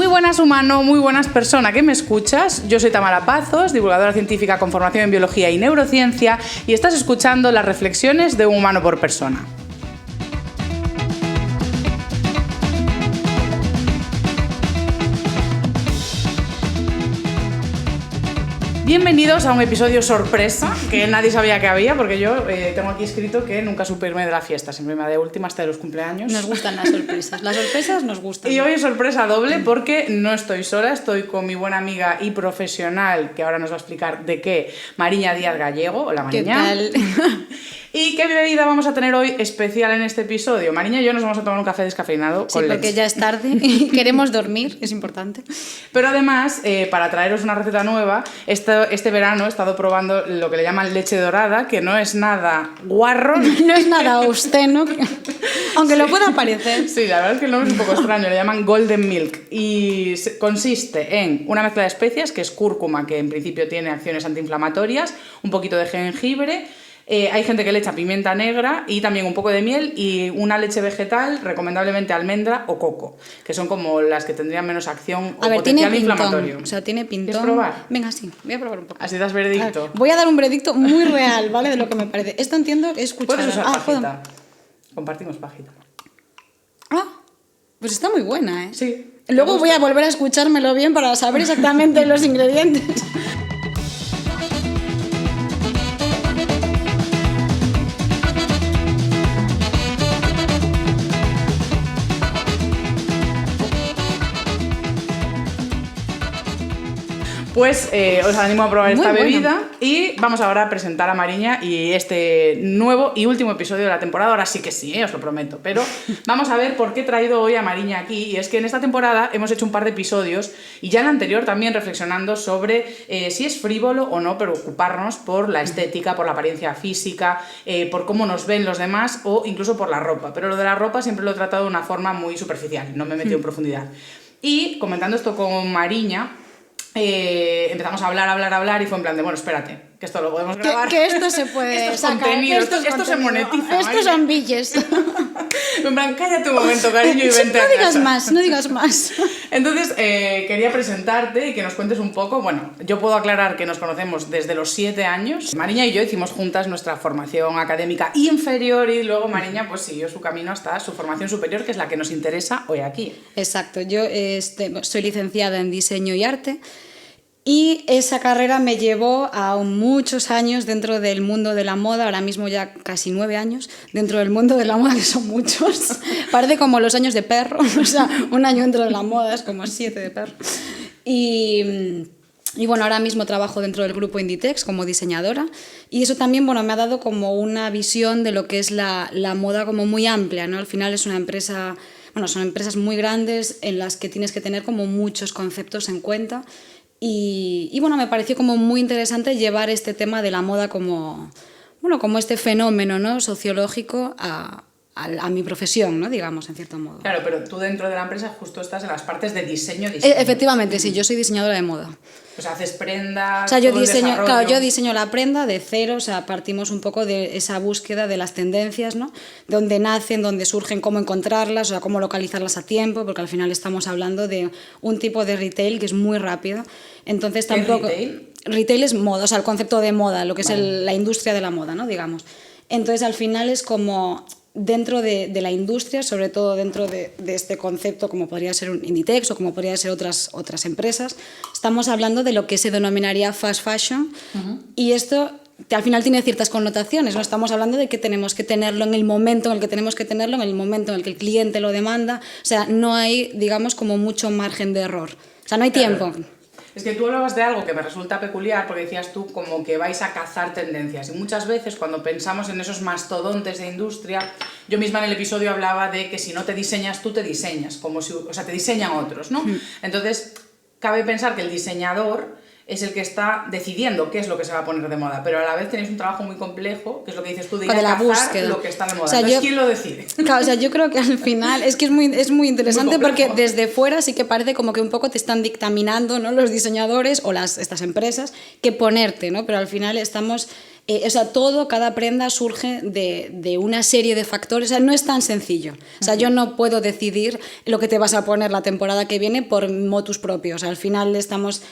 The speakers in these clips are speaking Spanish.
Muy buenas humano, muy buenas persona que me escuchas. Yo soy Tamara Pazos, divulgadora científica con formación en biología y neurociencia, y estás escuchando las reflexiones de un humano por persona. Bienvenidos a un episodio sorpresa que nadie sabía que había, porque yo tengo aquí escrito que nunca supe irme de la fiesta, siempre me de última hasta de los cumpleaños. Nos gustan las sorpresas nos gustan. Y hoy es sorpresa doble porque no estoy sola, estoy con mi buena amiga y profesional, que ahora nos va a explicar de qué, Mariña Díaz Gallego. Hola Mariña. ¿Qué tal? ¿Y qué bebida vamos a tener hoy especial en este episodio? Mariña y yo nos vamos a tomar un café descafeinado con leche. Sí, porque ya es tarde y queremos dormir, es importante. Pero además, para traeros una receta nueva, este verano he estado probando lo que le llaman leche dorada, que no es nada guarro. No es nada obsceno, aunque sí, lo pueda parecer. Sí, la verdad es que el nombre es un poco extraño, le llaman Golden Milk. Y consiste en una mezcla de especias, que es cúrcuma, que en principio tiene acciones antiinflamatorias, un poquito de jengibre. Hay gente que le echa pimienta negra y también un poco de miel y una leche vegetal, recomendablemente almendra o coco, que son como las que tendrían menos acción o potencial inflamatorio. O sea, tiene pintón. ¿Quieres probar? Venga, sí, voy a probar un poco. Así das veredicto. Voy a dar un veredicto muy real, ¿vale? De lo que me parece. Esto entiendo que es cuchara. Puedes usar pajita. Compartimos pajita. Pues está muy buena, ¿eh? Sí. Luego voy a volver a escuchármelo bien para saber exactamente los ingredientes. Pues os animo a probar esta bebida y vamos ahora a presentar a Mariña y este nuevo y último episodio de la temporada. Ahora sí que sí, os lo prometo, pero vamos a ver por qué he traído hoy a Mariña aquí. Y es que en esta temporada hemos hecho un par de episodios y ya en la anterior también reflexionando sobre si es frívolo o no preocuparnos por la estética, por la apariencia física, por cómo nos ven los demás o incluso por la ropa. Pero lo de la ropa siempre lo he tratado de una forma muy superficial, no me he metido en profundidad. Y comentando esto con Mariña, empezamos a hablar y fue en plan de, bueno, espérate, que esto lo podemos grabar. Que esto se puede esto sacar, contenido, esto se monetiza. Estos son billes. En plan, cállate un momento, cariño, y vente a casa. No digas más. Entonces, quería presentarte y que nos cuentes un poco. Bueno, yo puedo aclarar que nos conocemos desde los 7 años. Mariña y yo hicimos juntas nuestra formación académica inferior y luego Mariña pues siguió su camino hasta su formación superior, que es la que nos interesa hoy aquí. Exacto, yo soy licenciada en diseño y arte. Y esa carrera me llevó a muchos años dentro del mundo de la moda, ahora mismo ya casi 9 años dentro del mundo de la moda, que son muchos. Parece como los años de perro, o sea, un año dentro de la moda es como 7 de perro. Y bueno, ahora mismo trabajo dentro del grupo Inditex como diseñadora y eso también, bueno, me ha dado como una visión de lo que es la moda como muy amplia, ¿no? Al final es una empresa, bueno, son empresas muy grandes en las que tienes que tener como muchos conceptos en cuenta. Y bueno, me pareció como muy interesante llevar este tema de la moda como este fenómeno, ¿no?, sociológico a mi profesión, ¿no?, digamos, en cierto modo. Claro, pero tú dentro de la empresa justo estás en las partes de diseño. Efectivamente, sí, yo soy diseñadora de moda. O sea, haces prendas, o sea, yo diseño la prenda de cero, o sea, partimos un poco de esa búsqueda de las tendencias, ¿no?, de dónde nacen, dónde surgen, cómo encontrarlas, o sea, cómo localizarlas a tiempo, porque al final estamos hablando de un tipo de retail que es muy rápido. Entonces tampoco... ¿Retail? Retail es moda, o sea, el concepto de moda, lo que es la industria de la moda, ¿no?, digamos. Entonces al final es como... dentro de la industria, sobre todo dentro de este concepto como podría ser un Inditex o como podría ser otras empresas, estamos hablando de lo que se denominaría fast fashion. Y esto al final tiene ciertas connotaciones, ¿no? Estamos hablando de que tenemos que tenerlo en el momento en el que tenemos que tenerlo, en el momento en el que el cliente lo demanda, o sea, no hay, digamos, como mucho margen de error, o sea, no hay tiempo. Es que tú hablabas de algo que me resulta peculiar porque decías tú como que vais a cazar tendencias y muchas veces cuando pensamos en esos mastodontes de industria, yo misma en el episodio hablaba de que si no te diseñas tú te diseñas, como si, o sea, te diseñan otros, ¿no? Entonces, cabe pensar que el diseñador es el que está decidiendo qué es lo que se va a poner de moda, pero a la vez tenéis un trabajo muy complejo, que es lo que dices tú, de ir a cazar búsqueda. Lo que está de moda. O sea, entonces, ¿quién lo decide? Claro, o sea, yo creo que al final es que es muy interesante muy porque desde fuera sí que parece como que un poco te están dictaminando, ¿no?, los diseñadores o estas empresas qué ponerte, ¿no? Pero al final estamos O sea, cada prenda surge de una serie de factores, o sea, no es tan sencillo. O sea, yo no puedo decidir lo que te vas a poner la temporada que viene por motus propios. Al final estamos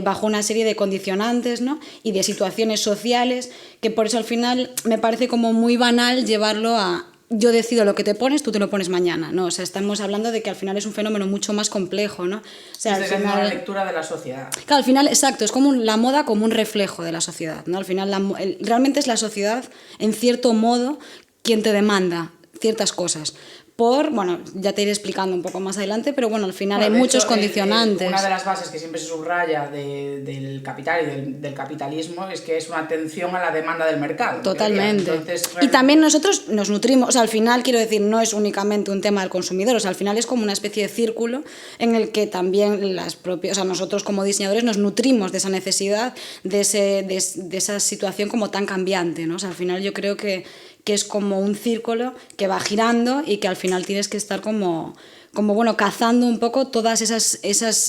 bajo una serie de condicionantes, ¿no? Y de situaciones sociales, que por eso al final me parece como muy banal llevarlo a yo decido lo que te pones, tú te lo pones mañana, ¿no? O sea, estamos hablando de que al final es un fenómeno mucho más complejo, ¿no? O sea, al final, una lectura de la sociedad. Claro, al final, exacto, es como la moda como un reflejo de la sociedad, ¿no? Al final, realmente es la sociedad, en cierto modo, quien te demanda ciertas cosas. Bueno, ya te iré explicando un poco más adelante, pero bueno, al final hay muchos condicionantes. Una de las bases que siempre se subraya del capital y del capitalismo es que es una atención a la demanda del mercado. Totalmente. Entonces, realmente... Y también nosotros nos nutrimos, o sea, al final, quiero decir, no es únicamente un tema del consumidor, o sea, al final es como una especie de círculo en el que también o sea, nosotros como diseñadores nos nutrimos de esa necesidad, de esa situación como tan cambiante, ¿no? O sea, al final yo creo que es como un círculo que va girando y que al final tienes que estar como bueno, cazando un poco todas esos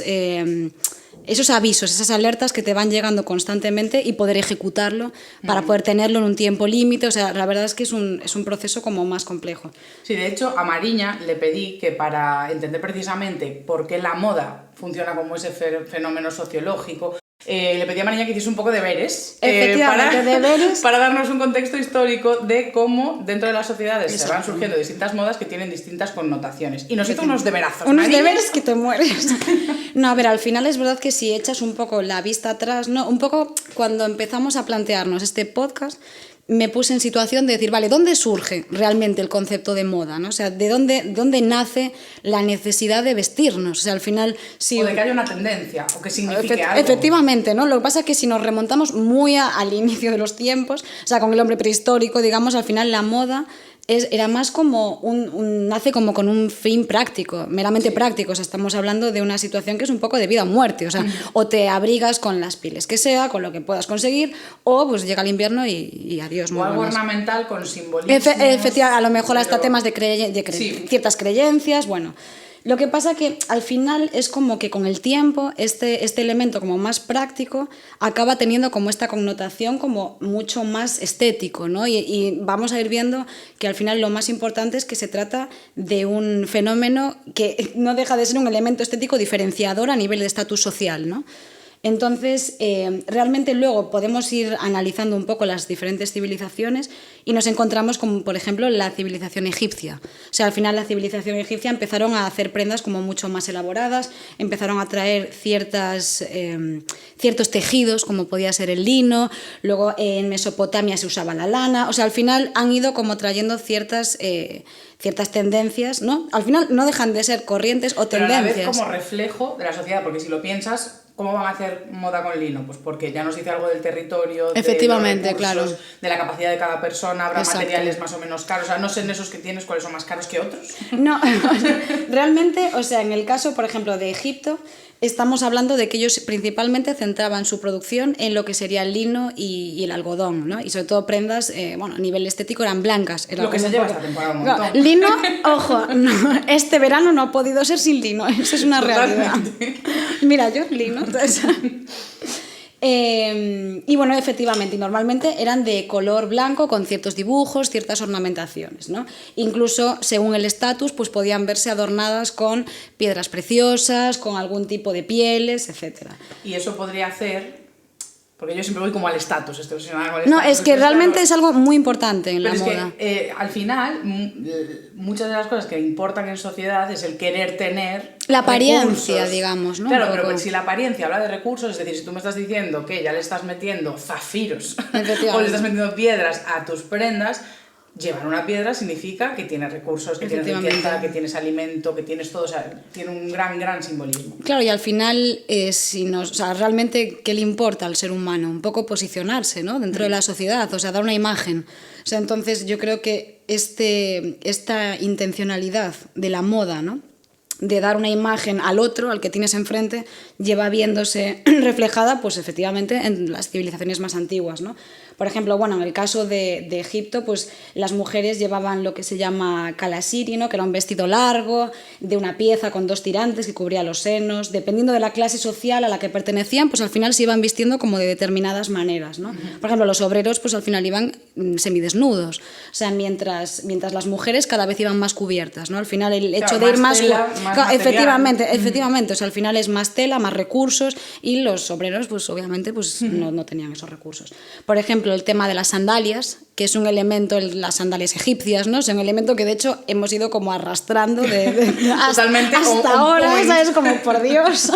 avisos, esas alertas que te van llegando constantemente y poder ejecutarlo para poder tenerlo en un tiempo límite. O sea, la verdad es que es un proceso como más complejo. Sí, de hecho, a Mariña le pedí que para entender precisamente por qué la moda funciona como ese fenómeno sociológico, le pedí a Mariña que hiciese un poco de deberes, para darnos un contexto histórico de cómo dentro de las sociedades se van surgiendo distintas modas que tienen distintas connotaciones. Y nos hizo unos deberazos. Unos deberes que te mueres. No, a ver, al final es verdad que si echas un poco la vista atrás, ¿no? Un poco cuando empezamos a plantearnos este podcast, me puse en situación de decir, vale, ¿dónde surge realmente el concepto de moda, ¿no? O sea, ¿de dónde nace la necesidad de vestirnos? O sea, al final... Si... O de que haya una tendencia, o que signifique algo. Efectivamente, ¿no? Lo que pasa es que si nos remontamos muy al inicio de los tiempos, o sea, con el hombre prehistórico, digamos, al final la moda era más como nace como con un fin práctico, meramente práctico. O sea, estamos hablando de una situación que es un poco de vida o muerte. O sea, o te abrigas con las pieles que sea, con lo que puedas conseguir, o pues llega el invierno y adiós. O algo ornamental con simbolismo. Efectivamente, a lo mejor hasta temas de ciertas creencias, bueno. Lo que pasa que al final es como que con el tiempo este elemento como más práctico acaba teniendo como esta connotación como mucho más estético, ¿no? Y vamos a ir viendo que al final lo más importante es que se trata de un fenómeno que no deja de ser un elemento estético diferenciador a nivel de estatus social, ¿no? Entonces, realmente luego podemos ir analizando un poco las diferentes civilizaciones y nos encontramos con, por ejemplo, la civilización egipcia. O sea, al final la civilización egipcia empezaron a hacer prendas como mucho más elaboradas, empezaron a traer ciertos tejidos, como podía ser el lino, luego en Mesopotamia se usaba la lana. O sea, al final han ido como trayendo ciertas tendencias, ¿no? Al final no dejan de ser corrientes o tendencias. Pero a la vez como reflejo de la sociedad, porque si lo piensas, ¿cómo van a hacer moda con lino? Pues porque ya nos dice algo del territorio, efectivamente, de los recursos, claro, de la capacidad de cada persona, habrá exacto, materiales más o menos caros. O sea, no sé en esos que tienes cuáles son más caros que otros. No, realmente, o sea, en el caso, por ejemplo, de Egipto, estamos hablando de que ellos principalmente centraban su producción en lo que sería el lino y el algodón, ¿no? Y sobre todo prendas, bueno, a nivel estético eran blancas. Lo que se lleva esta temporada un montón. No, lino, ojo, no, este verano no ha podido ser sin lino, eso es una realidad. Mira, yo lino, entonces... y bueno, efectivamente, y normalmente eran de color blanco con ciertos dibujos, ciertas ornamentaciones, ¿no? Incluso según el estatus, pues podían verse adornadas con piedras preciosas, con algún tipo de pieles, etc. Y eso podría hacer... Porque yo siempre voy como al estatus, No, es que realmente es algo muy importante en la moda. Que, al final, muchas de las cosas que importan en sociedad es el querer tener la apariencia, recursos, digamos, ¿no? Claro, pero si la apariencia habla de recursos, es decir, si tú me estás diciendo que ya le estás metiendo zafiros o le estás metiendo piedras a tus prendas, llevar una piedra significa que tienes recursos, que tienes riqueza, que tienes alimento, que tienes todo, o sea, tiene un gran simbolismo. Claro, y al final, o sea, realmente, ¿qué le importa al ser humano? Un poco posicionarse, ¿no? Dentro de la sociedad, o sea, dar una imagen. O sea, entonces yo creo que esta intencionalidad de la moda, ¿no? de dar una imagen al otro, al que tienes enfrente, lleva viéndose reflejada, pues efectivamente, en las civilizaciones más antiguas, ¿no? Por ejemplo, bueno, en el caso de Egipto, pues las mujeres llevaban lo que se llama calasiri, ¿no? Que era un vestido largo, de una pieza con 2 tirantes que cubría los senos. Dependiendo de la clase social a la que pertenecían, pues al final se iban vistiendo como de determinadas maneras, ¿no? Por ejemplo, los obreros, pues al final iban semidesnudos. O sea, mientras las mujeres cada vez iban más cubiertas, ¿no? Al final el hecho de ir más... Tela, más efectivamente, o sea, al final es más tela, más recursos, y los obreros, pues obviamente, pues no tenían esos recursos. Por ejemplo, el tema de las sandalias, que es un elemento, las sandalias egipcias, ¿no? Es un elemento que de hecho hemos ido como arrastrando Totalmente hasta ahora, ¿sabes? Como por Dios.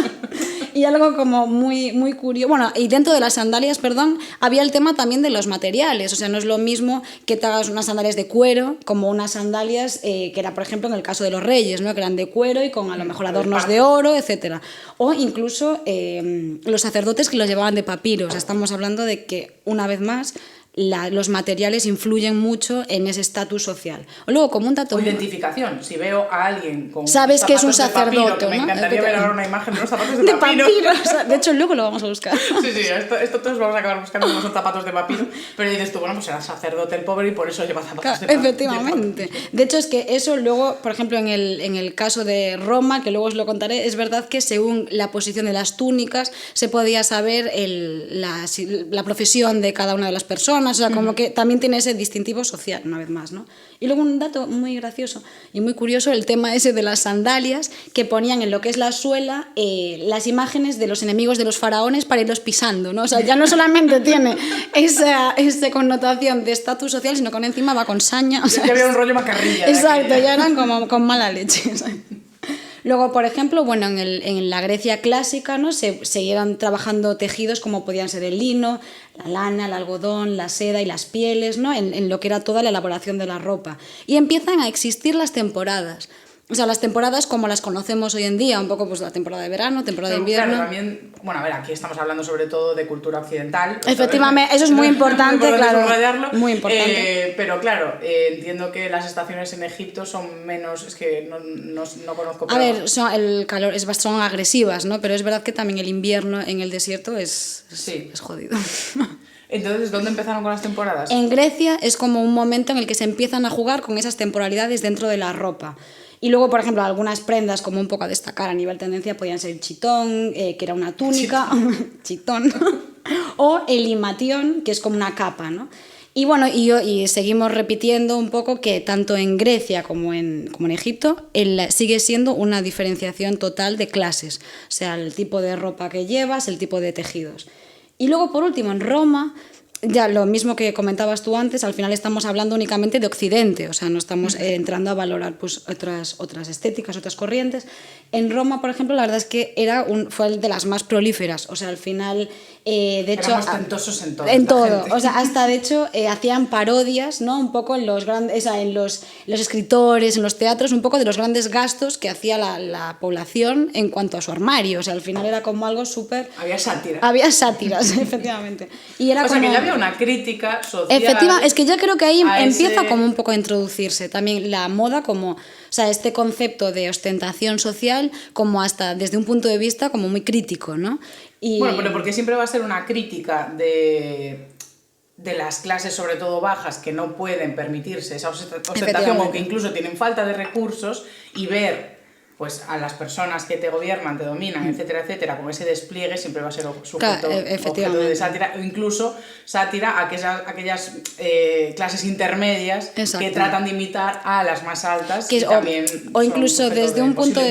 Y algo como muy, muy curioso. Bueno, y dentro de las sandalias, perdón, había el tema también de los materiales. O sea, no es lo mismo que te hagas unas sandalias de cuero como unas sandalias que era, por ejemplo, en el caso de los reyes, ¿no? Que eran de cuero y con a lo mejor adornos de oro, etc. O incluso los sacerdotes que los llevaban de papiro. O sea, estamos hablando de que, una vez más, los materiales influyen mucho en ese estatus social. O luego, como un dato... O identificación. Si veo a alguien con sabes que es un zapatos de papiro, sacerdote, que me ¿no? encantaría ver ahora una imagen de unos zapatos de papiro. O sea, de hecho, luego lo vamos a buscar. Sí, esto todos vamos a acabar buscando cómo son zapatos de papiro. Pero dices tú, bueno, pues era sacerdote el pobre y por eso lleva zapatos de papiro. Efectivamente. De hecho, es que eso luego, por ejemplo, en el caso de Roma, que luego os lo contaré, es verdad que según la posición de las túnicas se podía saber la profesión de cada una de las personas. O sea, como que también tiene ese distintivo social, una vez más, ¿no? Y luego un dato muy gracioso y muy curioso, el tema ese de las sandalias, que ponían en lo que es la suela las imágenes de los enemigos de los faraones para irlos pisando, ¿no? O sea, ya no solamente tiene esa connotación de estatus social, sino que encima va con saña. O sea, ya había un rollo macarrilla. Exacto, ya eran como con mala leche. Luego, por ejemplo, bueno, en la Grecia clásica, ¿no? Se seguían trabajando tejidos como podían ser el lino, la lana, el algodón, la seda y las pieles, ¿no? En lo que era toda la elaboración de la ropa. Y empiezan a existir las temporadas. O sea, las temporadas como las conocemos hoy en día, un poco pues la temporada de verano, temporada de invierno. Claro, también, bueno, a ver, aquí estamos hablando sobre todo de cultura occidental. Efectivamente, eso es muy importante, claro. Muy importante. Pero claro, entiendo que las estaciones en Egipto son menos, es que no conozco. A ver, el calor son agresivas, ¿no? Pero es verdad que también el invierno en el desierto es jodido. Entonces, ¿dónde empezaron con las temporadas? En Grecia es como un momento en el que se empiezan a jugar con esas temporalidades dentro de la ropa. Y luego, por ejemplo, algunas prendas como un poco a destacar a nivel tendencia podían ser el chitón, que era una túnica, chitón, o el imatión, que es como una capa, ¿no? Y bueno, y seguimos repitiendo un poco que tanto en Grecia como en Egipto sigue siendo una diferenciación total de clases, o sea, el tipo de ropa que llevas, el tipo de tejidos. Y luego, por último, en Roma, ya lo mismo que comentabas tú antes, al final estamos hablando únicamente de Occidente, o sea, no estamos entrando a valorar pues, otras estéticas, otras corrientes. En Roma, por ejemplo, la verdad es que fue de las más prolíferas, o sea, al final, de hecho... Éramos tentosos en todo. En todo, o sea, hasta de hecho hacían parodias, ¿no? Un poco en los escritores, en los teatros, un poco de los grandes gastos que hacía la población en cuanto a su armario, o sea, al final era como algo súper... Había sátira. Había sátiras, efectivamente. Y era sea, que ya había una crítica social. Efectivamente, es que ya creo que ahí empieza como un poco a introducirse también la moda como, o sea, este concepto de ostentación social como hasta desde un punto de vista como muy crítico, ¿no? Bueno, pero porque siempre va a ser una crítica de las clases, sobre todo bajas, que no pueden permitirse esa ostentación o que incluso tienen falta de recursos, y ver pues a las personas que te gobiernan, te dominan, etcétera, etcétera, con ese despliegue siempre va a ser sujeto de sátira, o incluso sátira a aquellas clases intermedias que tratan de imitar a las más altas, que también o incluso desde un punto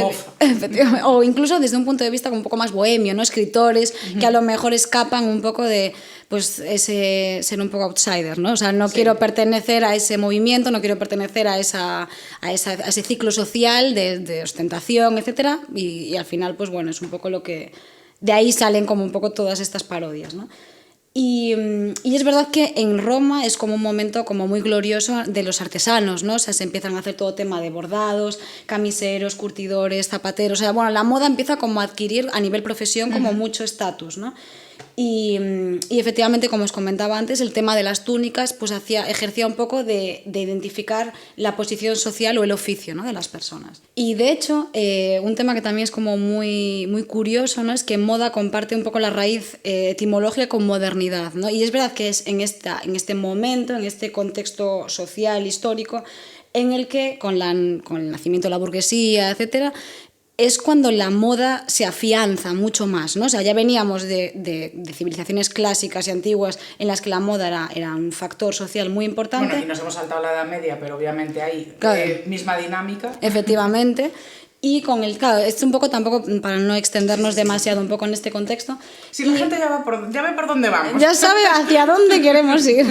o incluso desde un punto de vista un poco más bohemio, ¿no? Escritores que a lo mejor escapan un poco de pues ese ser un poco outsider, ¿no? O sea, no quiero pertenecer a ese movimiento, no quiero pertenecer a ese ciclo social de ostentación, etcétera, y al final, pues bueno, es un poco lo que... De ahí salen como un poco todas estas parodias, ¿no? Y es verdad que en Roma es como un momento como muy glorioso de los artesanos, ¿no? O sea, se empiezan a hacer todo tema de bordados, camiseros, curtidores, zapateros, o sea, bueno, la moda empieza como a adquirir a nivel profesión como mucho estatus, ¿no? Y efectivamente, como os comentaba antes, el tema de las túnicas pues ejercía un poco de identificar la posición social o el oficio, ¿no?, de las personas. Y de hecho, un tema que también es como muy, muy curioso, ¿no?, es que moda comparte un poco la raíz etimológica con modernidad, ¿no? Y es verdad que es en este momento, en este contexto social, histórico, en el que con el nacimiento de la burguesía, etcétera, es cuando la moda se afianza mucho más, ¿no? O sea, ya veníamos de civilizaciones clásicas y antiguas en las que la moda era un factor social muy importante. Bueno, y nos hemos saltado la Edad Media, pero obviamente hay misma dinámica. Efectivamente. Y con claro, esto un poco tampoco, para no extendernos demasiado un poco en este contexto. Si la gente ya ve por dónde vamos. Ya sabe hacia dónde queremos ir.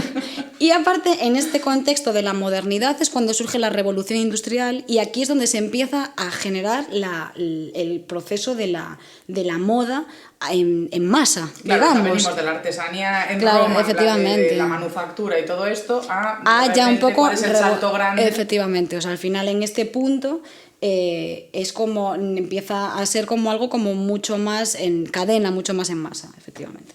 Y aparte, en este contexto de la modernidad es cuando surge la revolución industrial y aquí es donde se empieza a generar el proceso de la moda en masa, claro, digamos. Venimos de la artesanía en claro, Roma, efectivamente. De la manufactura y todo esto, a ya un poco ¿cuál es el salto grande? Efectivamente, o sea, al final en este punto es como empieza a ser como algo como mucho más en cadena, mucho más en masa, efectivamente.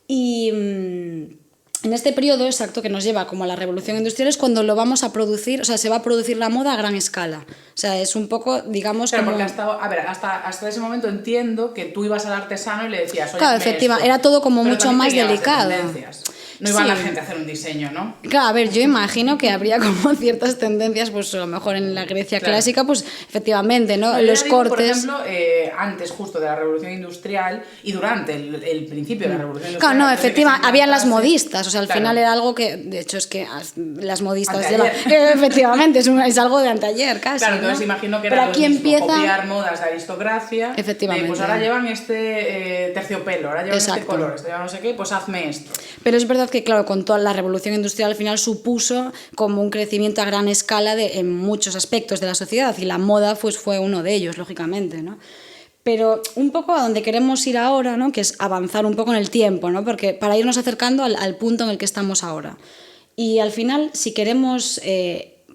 Y en este periodo exacto que nos lleva como a la revolución industrial es cuando lo vamos a producir, o sea, se va a producir la moda a gran escala. O sea, es un poco, digamos, claro, como... porque hasta ese momento entiendo que tú ibas al artesano y le decías, oye, claro, efectivamente, era todo como mucho más delicado. No iba la gente a hacer un diseño, ¿no? Claro, a ver, yo imagino que habría como ciertas tendencias, pues a lo mejor en la Grecia clásica, pues efectivamente, ¿no? Los cortes... Por ejemplo, antes justo de la Revolución Industrial y durante el principio de la Revolución Industrial... Claro, no, efectivamente, había las modistas, o sea, al final era algo que, de hecho, es que las modistas llevan... Efectivamente, es algo de anteayer casi, claro, entonces ¿no? imagino que era lo mismo, copiar modas de aristocracia, efectivamente. Pues ahora llevan este terciopelo, ahora llevan este color, este no sé qué, pues hazme esto. Pero es verdad que, claro, con toda la revolución industrial al final supuso como un crecimiento a gran escala en muchos aspectos de la sociedad y la moda pues fue uno de ellos, lógicamente, ¿no? Pero un poco a donde queremos ir ahora, ¿no?, que es avanzar un poco en el tiempo, ¿no?, porque para irnos acercando al punto en el que estamos ahora. Y al final, si queremos...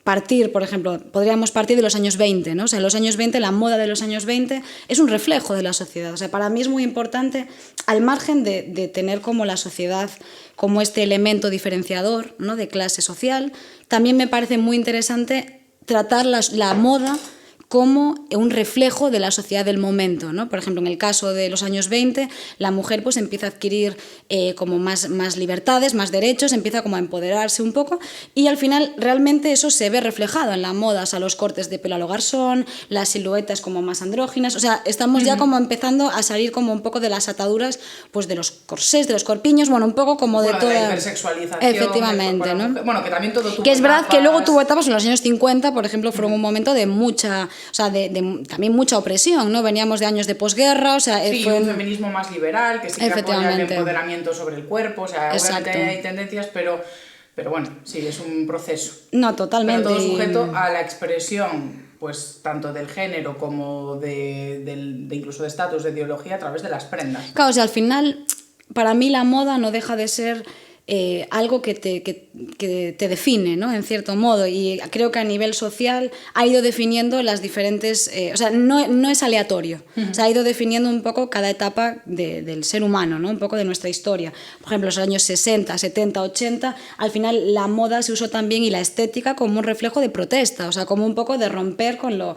partir, por ejemplo, podríamos partir de los años 20, ¿no? O sea, los años 20, la moda de los años 20 es un reflejo de la sociedad. O sea, para mí es muy importante, al margen de tener como la sociedad como este elemento diferenciador, ¿no?, de clase social, también me parece muy interesante tratar la moda como un reflejo de la sociedad del momento, ¿no? Por ejemplo, en el caso de los años 20, la mujer pues empieza a adquirir como más libertades, más derechos, empieza como a empoderarse un poco y al final realmente eso se ve reflejado en la moda, o sea, los cortes de pelo a lo garzón, las siluetas como más andróginas, o sea, estamos ya como empezando a salir como un poco de las ataduras pues de los corsés, de los corpiños, bueno, un poco como de toda... la hipersexualización. Efectivamente, ¿no? Bueno, que también todo tuvo que es verdad etapas... que luego tuvo etapas en los años 50, por ejemplo, fueron un momento de mucha... O sea, también mucha opresión, ¿no? Veníamos de años de posguerra, o sea... Sí, fue un feminismo más liberal, que sí que apoya el empoderamiento sobre el cuerpo, o sea, obviamente hay tendencias, pero bueno, sí, es un proceso. No, totalmente. Pero todo sujeto a la expresión, pues, tanto del género como de incluso de estatus, de ideología, a través de las prendas. Claro, o sea, al final, para mí la moda no deja de ser... algo que te define, ¿no?, en cierto modo, y creo que a nivel social ha ido definiendo las diferentes... o sea, no es aleatorio, o sea, ha ido definiendo un poco cada etapa del ser humano, ¿no?, un poco de nuestra historia. Por ejemplo, los años 60, 70, 80, al final la moda se usó también y la estética como un reflejo de protesta, o sea, como un poco de romper con lo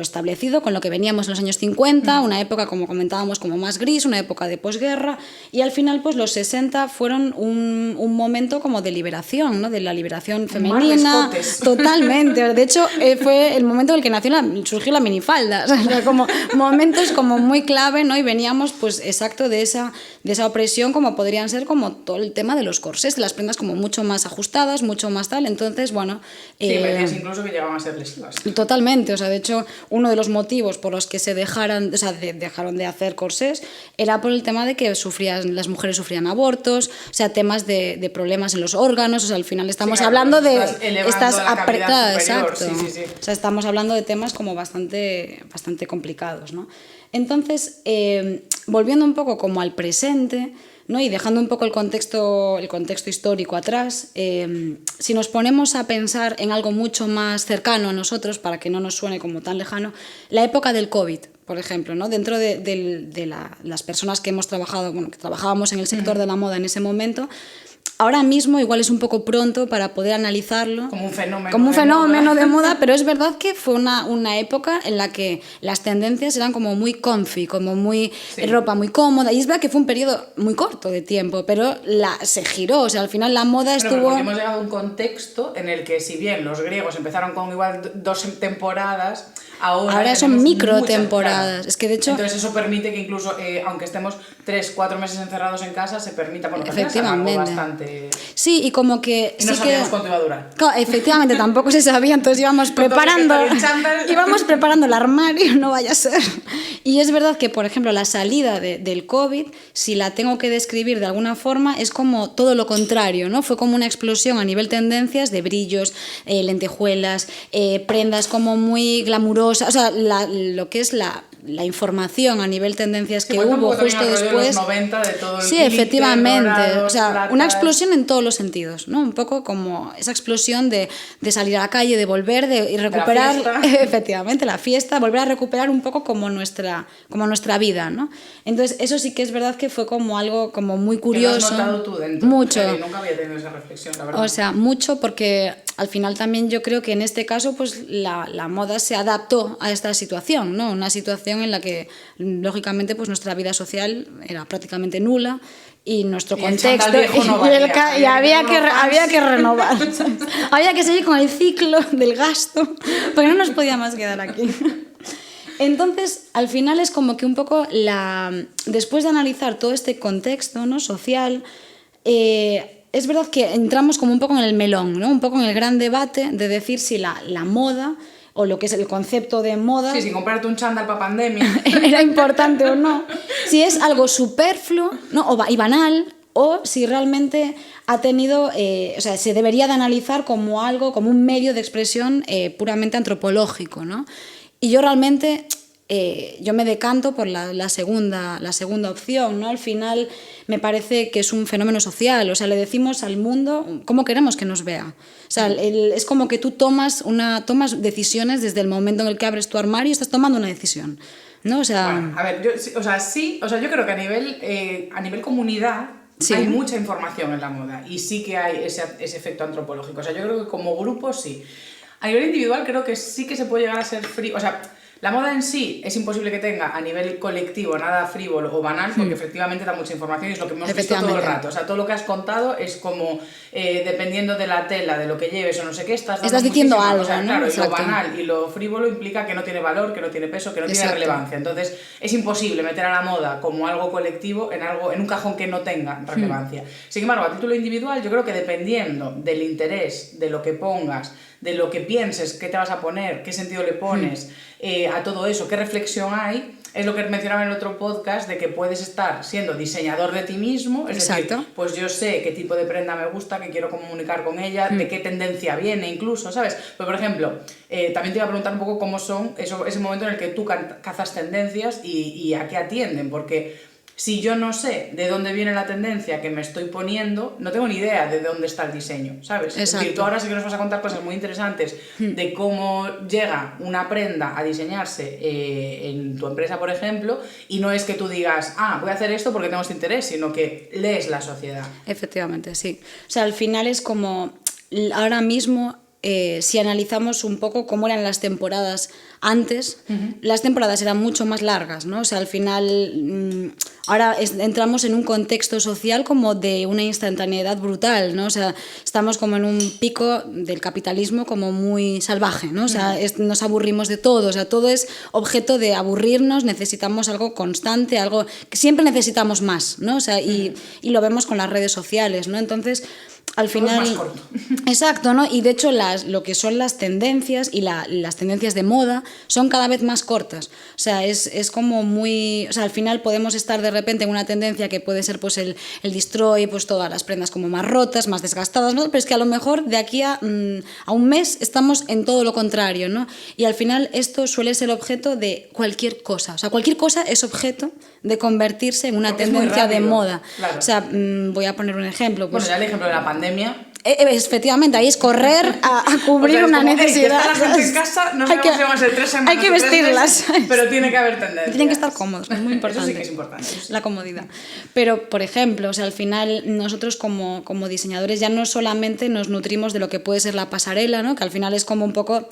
establecido, con lo que veníamos en los años 50, una época, como comentábamos, como más gris, una época de posguerra, y al final, pues los 60 fueron un momento como de liberación, ¿no?, de la liberación femenina. Totalmente. De hecho, fue el momento en el que surgió la minifalda. O sea, como momentos como muy clave, ¿no? Y veníamos, pues, exacto de esa opresión, como podrían ser como todo el tema de los corsés, de las prendas como mucho más ajustadas, mucho más tal. Entonces, bueno... Sí, me decías incluso que llegaban a ser lesivas. Totalmente. O sea, de hecho, uno de los motivos por los que se dejaron de hacer corsés era por el tema de que las mujeres sufrían abortos, o sea, temas de problemas en los órganos, o sea, al final estamos hablando de... Estás apretada, exacto. Sí. O sea, estamos hablando de temas como bastante complicados, ¿no? Entonces, volviendo un poco como al presente, ¿no?, y dejando un poco el contexto histórico atrás, si nos ponemos a pensar en algo mucho más cercano a nosotros, para que no nos suene como tan lejano, la época del COVID, por ejemplo, ¿no? Dentro de las personas que hemos trabajado, bueno, que trabajábamos en el sector de la moda en ese momento, ahora mismo igual es un poco pronto para poder analizarlo como un fenómeno de moda, pero es verdad que fue una época en la que las tendencias eran como muy comfy, como muy ropa muy cómoda, y es verdad que fue un periodo muy corto de tiempo, pero se giró, o sea, al final la moda estuvo... Porque hemos llegado a un contexto en el que si bien los griegos empezaron con igual 2 temporadas, ahora son micro temporadas. Claro. Es que de hecho... Entonces eso permite que incluso, aunque estemos 3-4 meses encerrados en casa, se permita, bueno, efectivamente, bastante... Sí, y como que... Y no sabíamos cuánto iba a durar. Claro, efectivamente, tampoco se sabía, entonces íbamos preparando el armario, no vaya a ser. Y es verdad que, por ejemplo, la salida del COVID, si la tengo que describir de alguna forma, es como todo lo contrario, ¿no? Fue como una explosión a nivel tendencias de brillos, lentejuelas, prendas como muy glamurosas, o sea, lo que es la información a nivel tendencias que hubo justo después. De los 90, de todo el sí, efectivamente, dorados, o sea, platas. Una explosión en todos los sentidos, ¿no? Un poco como esa explosión de salir a la calle, de volver y recuperar efectivamente la fiesta, volver a recuperar un poco como nuestra vida, ¿no? Entonces, eso sí que es verdad que fue como algo como muy curioso. ¿Qué lo has notado tú dentro? Mucho. Nunca había tenido esa reflexión, la verdad. O sea, mucho, porque al final también yo creo que en este caso pues la moda se adaptó a esta situación, ¿no? Una situación en la que lógicamente pues nuestra vida social era prácticamente nula y nuestro contexto y había que renovar. Había que seguir con el ciclo del gasto porque no nos podíamos quedar aquí. Entonces, al final es como que un poco después de analizar todo este contexto, ¿no? social, es verdad que entramos como un poco en el melón, ¿no? Un poco en el gran debate de decir si la moda o lo que es el concepto de moda... Sí, si comprarte un chándal para pandemia... era importante o no. Si es algo superfluo, ¿no? y banal, o si realmente ha tenido... o sea, se debería de analizar como algo, como un medio de expresión puramente antropológico, ¿no? Y yo realmente... yo me decanto por la segunda opción, ¿no? Al final me parece que es un fenómeno social, o sea, le decimos al mundo cómo queremos que nos vea. O sea, es como que tú tomas decisiones desde el momento en el que abres tu armario y estás tomando una decisión, ¿no? O sea... Bueno, a ver, yo creo que a nivel comunidad sí. Hay mucha información en la moda y sí que hay ese efecto antropológico. O sea, yo creo que como grupo sí. A nivel individual creo que sí que se puede llegar a ser frío, o sea... La moda en sí es imposible que tenga a nivel colectivo nada frívolo o banal porque efectivamente da mucha información y es lo que hemos visto todo el rato. O sea, todo lo que has contado es como dependiendo de la tela, de lo que lleves o no sé qué, estás diciendo algo, o sea, ¿no? Claro, y lo banal y lo frívolo implica que no tiene valor, que no tiene peso, que no tiene relevancia. Entonces es imposible meter a la moda como algo colectivo en un cajón que no tenga relevancia. Sin embargo, a título individual yo creo que dependiendo del interés, de lo que pongas, de lo que pienses, qué te vas a poner, qué sentido le pones a todo eso, qué reflexión hay, es lo que mencionaba en el otro podcast de que puedes estar siendo diseñador de ti mismo, es decir, pues yo sé qué tipo de prenda me gusta, qué quiero comunicar con ella, de qué tendencia viene incluso, ¿sabes? Pues por ejemplo, también te iba a preguntar un poco cómo son ese momento en el que tú cazas tendencias y a qué atienden, porque... Si yo no sé de dónde viene la tendencia que me estoy poniendo, no tengo ni idea de dónde está el diseño, ¿sabes? Exacto. Es decir, tú ahora sí que nos vas a contar cosas muy interesantes de cómo llega una prenda a diseñarse en tu empresa, por ejemplo, y no es que tú digas, voy a hacer esto porque tengo este interés, sino que lees la sociedad. Efectivamente, sí. O sea, al final es como, ahora mismo... si analizamos un poco cómo eran las temporadas antes, las temporadas eran mucho más largas, ¿no? O sea, al final ahora entramos en un contexto social como de una instantaneidad brutal, ¿no? O sea, estamos como en un pico del capitalismo como muy salvaje, ¿no? O sea, nos aburrimos de todo, o sea, todo es objeto de aburrirnos, necesitamos algo constante, algo que siempre necesitamos más, ¿no? O sea, y lo vemos con las redes sociales, ¿no? Entonces, al final... Es más corto. Exacto, ¿no? Y de hecho lo que son las tendencias y las tendencias de moda son cada vez más cortas. O sea, es como muy... O sea, al final podemos estar de repente en una tendencia que puede ser pues el destroy, pues todas las prendas como más rotas, más desgastadas, ¿no? Pero es que a lo mejor de aquí a un mes estamos en todo lo contrario, ¿no? Y al final esto suele ser objeto de cualquier cosa. O sea, cualquier cosa es objeto de convertirse en una tendencia de moda. Claro. O sea, voy a poner un ejemplo. Pues, bueno, ya el ejemplo de la pandemia efectivamente, ahí es correr a cubrir una necesidad. Que está la gente en casa, no sabemos si van a ser 3 semanas. Hay que vestirlas. Pero tiene que haber tendencias. Tienen que estar cómodos, es muy importante. Eso sí que es importante. La comodidad. Pero, por ejemplo, o sea, al final nosotros como diseñadores ya no solamente nos nutrimos de lo que puede ser la pasarela, ¿no? Que al final es como un poco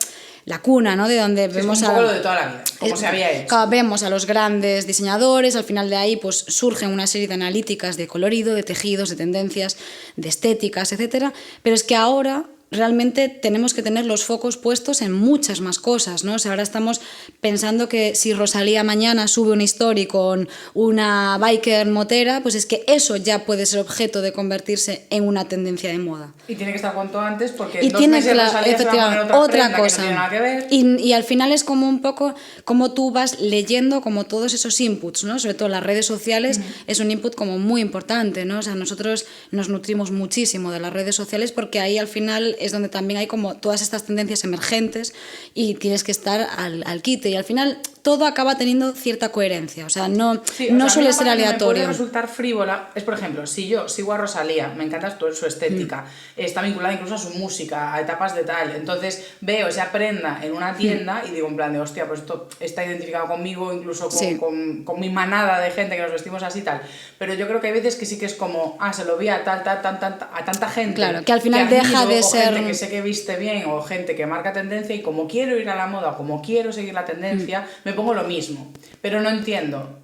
la cuna, ¿no? De donde vemos es un poco lo de toda la vida, como se había hecho. Claro, vemos a los grandes diseñadores, al final de ahí pues surgen una serie de analíticas de colorido, de tejidos, de tendencias, de estéticas, etcétera. Pero es que ahora realmente tenemos que tener los focos puestos en muchas más cosas, ¿no? O sea, ahora estamos pensando que si Rosalía mañana sube una story con una biker motera, pues es que eso ya puede ser objeto de convertirse en una tendencia de moda. Y tiene que estar cuanto antes porque y en 2 tiene meses Rosalía se va a poner otra cosa. Que no tiene nada que ver. Y al final es como un poco como tú vas leyendo como todos esos inputs, ¿no? Sobre todo las redes sociales es un input como muy importante, ¿no? O sea, nosotros nos nutrimos muchísimo de las redes sociales porque ahí al final es donde también hay como todas estas tendencias emergentes y tienes que estar al quite y al final todo acaba teniendo cierta coherencia, o sea, no suele ser aleatorio. Me puede resultar frívola, es por ejemplo, si yo sigo a Rosalía, me encanta su estética, está vinculada incluso a su música, a etapas de tal, entonces veo esa prenda en una tienda y digo en plan de hostia, pues esto está identificado conmigo, incluso con mi manada de gente que nos vestimos así tal, pero yo creo que hay veces que sí que es como, se lo vi a tanta gente. Claro, que al final deja de ser... Gente que sé que viste bien o gente que marca tendencia y como quiero ir a la moda o como quiero seguir la tendencia, me pongo lo mismo. Pero no entiendo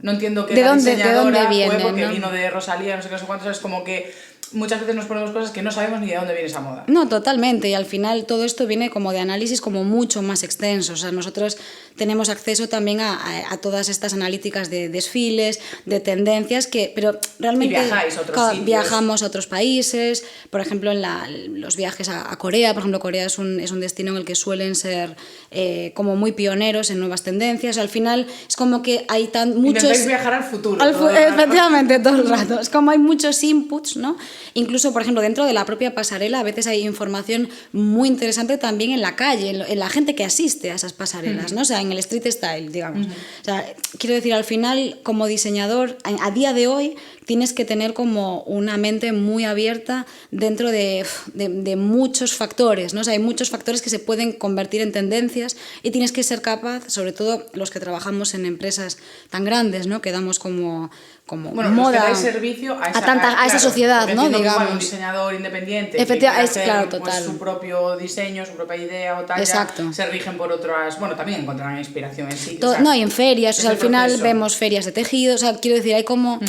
que la diseñadora fue porque vino de Rosalía, no sé qué, no sé cuántos, es como que muchas veces nos ponemos cosas que no sabemos ni de dónde viene esa moda. No, totalmente, y al final todo esto viene como de análisis como mucho más extenso, o sea, nosotros tenemos acceso también a todas estas analíticas de desfiles, de tendencias, pero realmente... Y viajáis a otros sitios. Viajamos a otros países, por ejemplo, en los viajes a Corea, por ejemplo, Corea es un destino en el que suelen ser como muy pioneros en nuevas tendencias, al final es como que hay muchos... Intentáis viajar al futuro. Efectivamente, todo el rato, es como hay muchos inputs, ¿no? Incluso, por ejemplo, dentro de la propia pasarela a veces hay información muy interesante también en la calle, en la gente que asiste a esas pasarelas, ¿no? O sea, en el street style, digamos. O sea, quiero decir, al final, como diseñador, a día de hoy tienes que tener como una mente muy abierta dentro de muchos factores, ¿no? O sea, hay muchos factores que se pueden convertir en tendencias y tienes que ser capaz, sobre todo los que trabajamos en empresas tan grandes, ¿no? Que damos como moda que dais servicio a esa sociedad, ¿no? Digamos. Un diseñador independiente efectivamente, hacer, total. Pues, su propio diseño, su propia idea o tal, se rigen por otras, bueno, también encontrarán inspiración en sí. No, y en ferias, o sea, al final vemos ferias de tejido, o sea, quiero decir, hay como...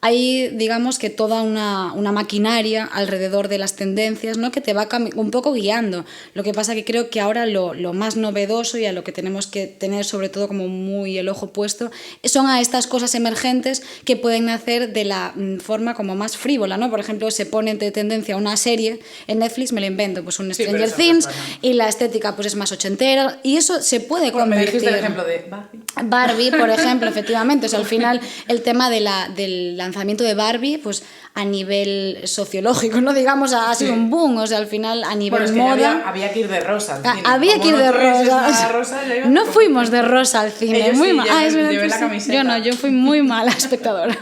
Hay, digamos, que toda una maquinaria alrededor de las tendencias, ¿no? Que te va un poco guiando. Lo que pasa que creo que ahora lo más novedoso y a lo que tenemos que tener sobre todo como muy el ojo puesto son a estas cosas emergentes que pueden nacer de la forma como más frívola, ¿no? Por ejemplo, se pone de tendencia una serie en Netflix, me lo invento, pues un Stranger Things, y la estética pues es más ochentera y eso se puede convertir. Me dijiste el ejemplo de Barbie, por ejemplo, efectivamente. O sea, al final el tema del lanzamiento de Barbie, pues a nivel sociológico, no digamos, ha sido un boom. O sea, al final a nivel moda... Había que ir de rosa al cine. Había que ir de rosa. No fuimos de rosa al cine. Muy mal. Llevé la camiseta. Yo fui muy mala espectadora.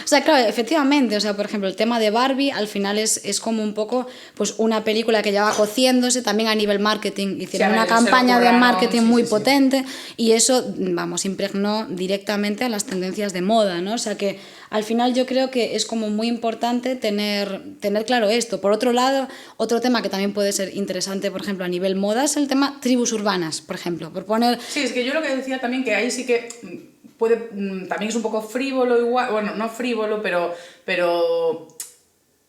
O sea, claro, efectivamente, o sea, por ejemplo, el tema de Barbie al final es como un poco pues una película que ya va cociéndose, también a nivel marketing, hicieron una campaña de marketing muy potente y eso, vamos, impregnó directamente a las tendencias de moda, ¿no? O sea que al final yo creo que es como muy importante tener claro esto. Por otro lado, otro tema que también puede ser interesante, por ejemplo, a nivel moda, es el tema tribus urbanas, por ejemplo, por poner... Sí, es que yo lo que decía también que ahí sí que... también es un poco frívolo igual, bueno, no frívolo, pero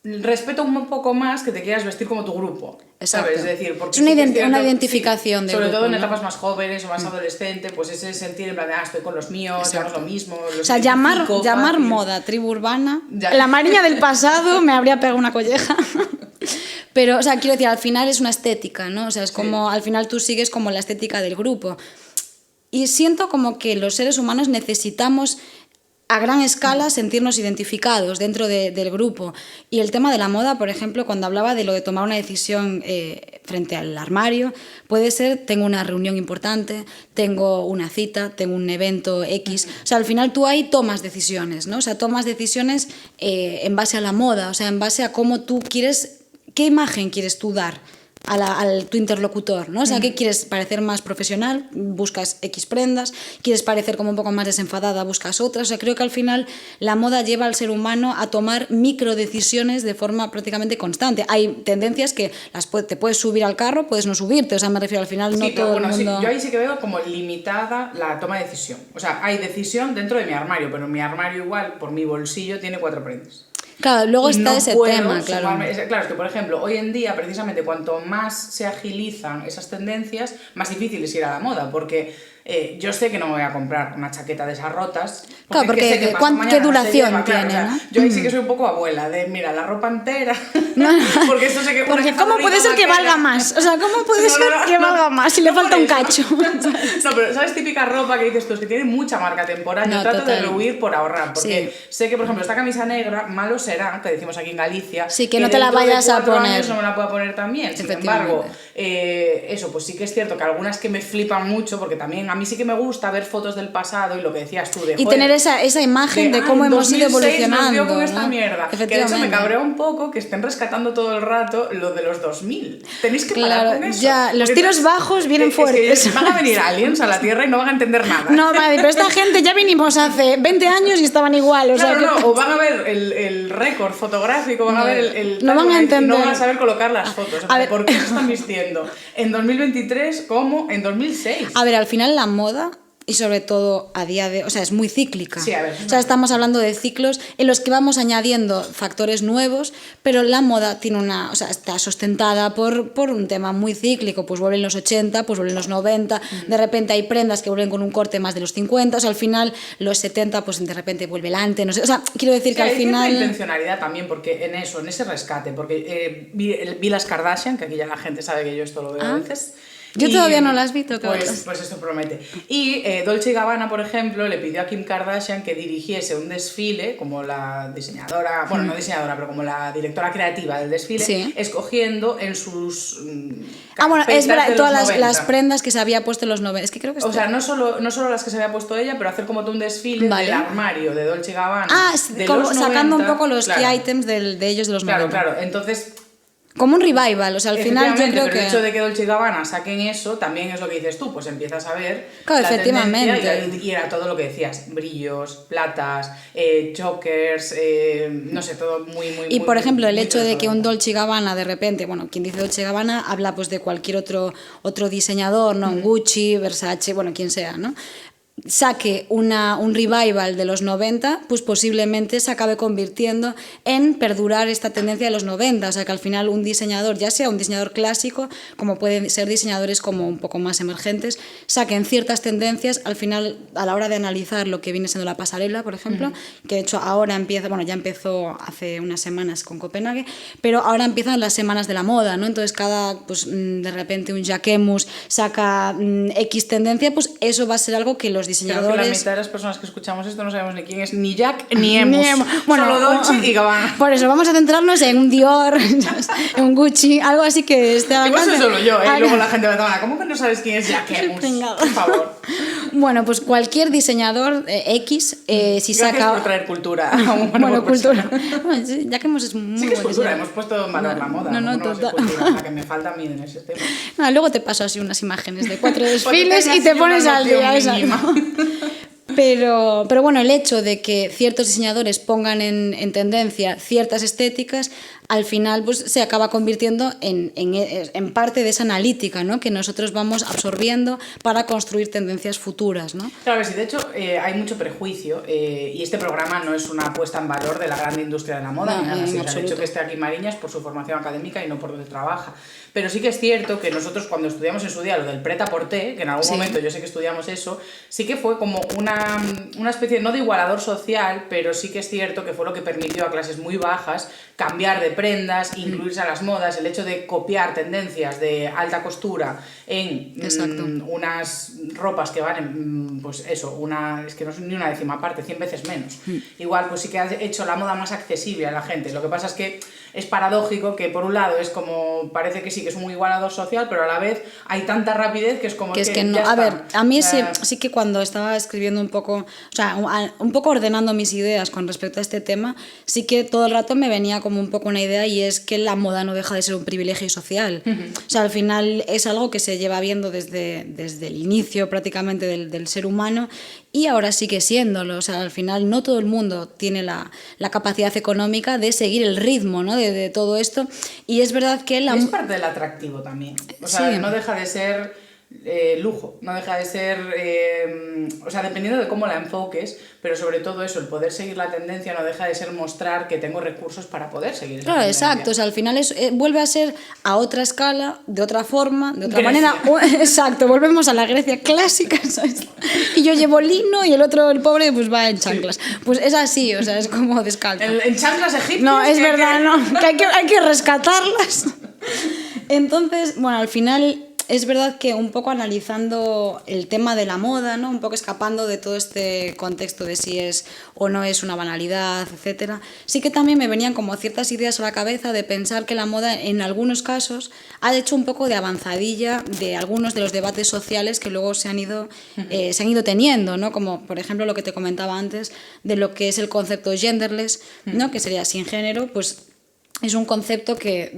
respeto un poco más que te quieras vestir como tu grupo. Exacto. ¿Sabes? Es decir, porque es una identificación de sobre grupo, todo en ¿no? etapas más jóvenes o más adolescentes, pues ese sentir en plan de estoy con los míos, llevamos lo mismo. O sea, llamar moda tribu urbana, la Mariña del pasado me habría pegado una colleja. Pero, o sea, quiero decir, al final es una estética, ¿no? O sea, es como, al final tú sigues como la estética del grupo. Y siento como que los seres humanos necesitamos a gran escala sentirnos identificados dentro del grupo. Y el tema de la moda, por ejemplo, cuando hablaba de lo de tomar una decisión frente al armario, puede ser, tengo una reunión importante, tengo una cita, tengo un evento X. O sea, al final tú ahí tomas decisiones, ¿no? O sea, tomas decisiones en base a la moda, o sea, en base a cómo tú quieres ¿qué imagen quieres tú dar a tu interlocutor, ¿no? O sea, ¿qué quieres parecer más profesional? Buscas X prendas. ¿Quieres parecer como un poco más desenfadada? Buscas otras. O sea, creo que al final la moda lleva al ser humano a tomar microdecisiones de forma prácticamente constante. Hay tendencias que te puedes subir al carro, puedes no subirte. O sea, me refiero al final no todo el mundo... Sí, yo ahí sí que veo como limitada la toma de decisión. O sea, hay decisión dentro de mi armario, pero mi armario igual, por mi bolsillo, tiene 4 prendas. Claro, luego está ese tema, claro. Claro, es que por ejemplo, hoy en día, precisamente, cuanto más se agilizan esas tendencias, más difícil es ir a la moda, porque yo sé que no me voy a comprar una chaqueta de esas rotas. Claro, porque sé que ¿qué duración tiene? Claro, o sea, ¿no? yo ahí sí que soy un poco abuela, de mira, la ropa entera. Porque esto sé que... Porque ¿cómo puede ser que valga más? O sea, ¿cómo puede ser que valga más si le falta un cacho? No, pero ¿sabes? Típica ropa que dices tú, es que tiene mucha marca temporal. Yo trato de rehuir por ahorrar, porque sé que, por ejemplo, esta camisa negra, malo será, que decimos aquí en Galicia, sí, que no te la vayas a poner. No me la puedo poner también. Sin embargo, eso, pues sí que es cierto que algunas que me flipan mucho, porque también a mí sí que me gusta ver fotos del pasado y lo que decías tú de... Y tener esa imagen de cómo hemos ido evolucionando. Con esta ¿no? mierda. Que de hecho me cabrea un poco que estén rescatando todo el rato lo de los 2000. Tenéis que parar con eso. Ya, los tiros bajos vienen fuertes. Que van a venir aliens a la Tierra y no van a entender nada. No, vale, pero esta gente ya vinimos hace 20 años y estaban igual. O claro, sea, o van a ver el récord fotográfico, van a ver el no van a entender. No van a saber colocar las fotos. A ver, ¿por qué se están vistiendo en 2023 como en 2006? A ver, al final la moda... Y sobre todo a día de... O sea, es muy cíclica. Sí, a ver. O sea, estamos hablando de ciclos en los que vamos añadiendo factores nuevos, pero la moda tiene una... O sea, está sustentada por un tema muy cíclico. Pues vuelven los 80, pues vuelven los 90. De repente hay prendas que vuelven con un corte más de los 50. O sea, al final los 70, pues de repente vuelve el ante. No sé. O sea, quiero decir que al final... Hay intencionalidad también, porque en ese rescate, porque vi las Kardashian, que aquí ya la gente sabe que yo esto lo veo a veces... Yo todavía no las vi, pues esto promete. Y Dolce & Gabbana, por ejemplo, le pidió a Kim Kardashian que dirigiese un desfile, como la diseñadora, bueno, no diseñadora, pero como la directora creativa del desfile, escogiendo en sus bueno, es verdad, todas las prendas que se había puesto en los 90. Es que creo que o sea, no solo las que se había puesto ella, pero hacer como todo un desfile del armario de Dolce & Gabbana. Como sacando un poco los key items de ellos de los 90. Claro, entonces... Como un revival, o sea, al final yo creo pero el hecho de que Dolce & Gabbana saquen eso también es lo que dices tú, pues empiezas a ver claro, efectivamente. Y era todo lo que decías, brillos, platas, chokers, no sé, todo muy y por ejemplo, el muy hecho de que un Dolce & Gabbana de repente, bueno, quien dice Dolce & Gabbana habla pues de cualquier otro diseñador, ¿no? Gucci, Versace, bueno, quien sea, ¿no? Saque un revival de los 90, pues posiblemente se acabe convirtiendo en perdurar esta tendencia de los 90, o sea que al final un diseñador, ya sea un diseñador clásico, como pueden ser diseñadores como un poco más emergentes, saquen ciertas tendencias, al final a la hora de analizar lo que viene siendo la pasarela, por ejemplo, que de hecho ahora empieza, bueno, ya empezó hace unas semanas con Copenhague, pero ahora empiezan las semanas de la moda, ¿no? Entonces pues de repente un Jacquemus saca X tendencia, pues eso va a ser algo que los diseñadores... Creo que la mitad de las personas que escuchamos esto no sabemos ni quién es ni Jack ni Emus. Bueno, solo Dolce y Gabbana. Por eso vamos a centrarnos en un Dior, en un Gucci, algo así que esté al alcance. Igual soy solo yo, y luego la gente me toma, ¿cómo que no sabes quién es Jack Emus? Por favor. Bueno, pues cualquier diseñador X, si saca... Gracias por traer cultura. Bueno, cultura. Bueno, Jack Emus es muy... Sí que es cultura, hemos puesto en valor la moda. No, total. Cultura, la que me falta a mí en ese tema. Luego te paso así unas imágenes de 4 desfiles y te pones al día. Pero bueno, el hecho de que ciertos diseñadores pongan en tendencia ciertas estéticas, al final pues, se acaba convirtiendo en parte de esa analítica, ¿no? Que nosotros vamos absorbiendo para construir tendencias futuras, ¿no? Claro, sí, de hecho hay mucho prejuicio y este programa no es una puesta en valor de la gran industria de la moda, ni nada así. El hecho que esté aquí Mariña es por su formación académica y no por donde trabaja. Pero sí que es cierto que nosotros cuando estudiamos en su día lo del prêt-à-porter, que en algún momento yo sé que estudiamos eso, sí que fue como una especie, no de igualador social, pero sí que es cierto que fue lo que permitió a clases muy bajas cambiar de prendas, incluirse a las modas, el hecho de copiar tendencias de alta costura en unas ropas que valen, pues eso, es que no son ni una décima parte, 100 veces menos. Igual, pues sí que ha hecho la moda más accesible a la gente. Lo que pasa es que es paradójico que por un lado es como, parece que sí que es un igualador social, pero a la vez hay tanta rapidez que es como que no. A ver, a mí sí que cuando estaba escribiendo un poco, o sea, un poco ordenando mis ideas con respecto a este tema, sí que todo el rato me venía como un poco una idea idea, y es que la moda no deja de ser un privilegio social. O sea, al final es algo que se lleva viendo desde el inicio prácticamente del ser humano, y ahora sigue siéndolo. O sea, al final no todo el mundo tiene la capacidad económica de seguir el ritmo, ¿no? de todo esto, y es verdad que es parte del atractivo también. O sea, no deja de ser lujo, no deja de ser, o sea, dependiendo de cómo la enfoques, pero sobre todo eso, el poder seguir la tendencia no deja de ser mostrar que tengo recursos para poder seguir esa tendencia. Exacto, o sea, al final vuelve a ser a otra escala, de otra forma, de otra manera. Exacto, volvemos a la Grecia clásica, ¿sabes? Y yo llevo lino y el otro, el pobre, pues va en chanclas. Pues es así, o sea, es como descalzo. En chanclas egipcias. No, es verdad, no, que hay que rescatarlas. Entonces, bueno, al final es verdad que un poco analizando el tema de la moda, ¿no? Un poco escapando de todo este contexto de si es o no es una banalidad, etcétera, sí que también me venían como ciertas ideas a la cabeza de pensar que la moda en algunos casos ha hecho un poco de avanzadilla de algunos de los debates sociales que luego se han ido teniendo, ¿no? Como por ejemplo lo que te comentaba antes de lo que es el concepto genderless, ¿no? Que sería sin género, pues es un concepto que,